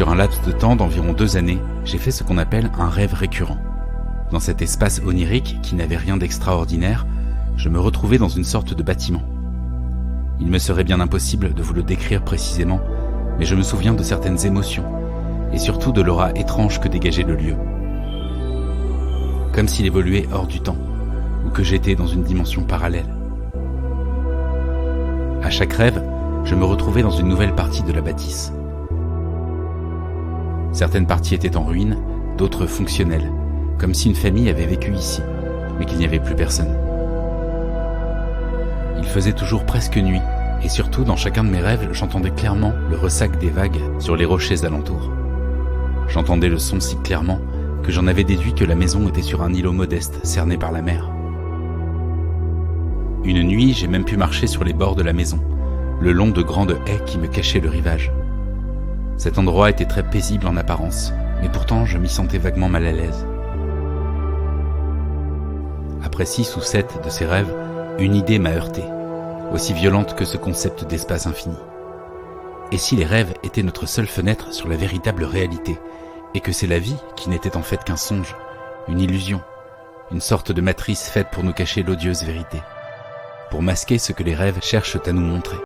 Sur un laps de temps d'environ 2 années, j'ai fait ce qu'on appelle un rêve récurrent. Dans cet espace onirique qui n'avait rien d'extraordinaire, je me retrouvais dans une sorte de bâtiment. Il me serait bien impossible de vous le décrire précisément, mais je me souviens de certaines émotions, et surtout de l'aura étrange que dégageait le lieu. Comme s'il évoluait hors du temps, ou que j'étais dans une dimension parallèle. À chaque rêve, je me retrouvais dans une nouvelle partie de la bâtisse. Certaines parties étaient en ruine, d'autres fonctionnelles, comme si une famille avait vécu ici, mais qu'il n'y avait plus personne. Il faisait toujours presque nuit, et surtout dans chacun de mes rêves, j'entendais clairement le ressac des vagues sur les rochers alentours. J'entendais le son si clairement que j'en avais déduit que la maison était sur un îlot modeste cerné par la mer. Une nuit, j'ai même pu marcher sur les bords de la maison, le long de grandes haies qui me cachaient le rivage. Cet endroit était très paisible en apparence, mais pourtant je m'y sentais vaguement mal à l'aise. Après 6 ou 7 de ces rêves, une idée m'a heurté, aussi violente que ce concept d'espace infini. Et si les rêves étaient notre seule fenêtre sur la véritable réalité, et que c'est la vie qui n'était en fait qu'un songe, une illusion, une sorte de matrice faite pour nous cacher l'odieuse vérité, pour masquer ce que les rêves cherchent à nous montrer.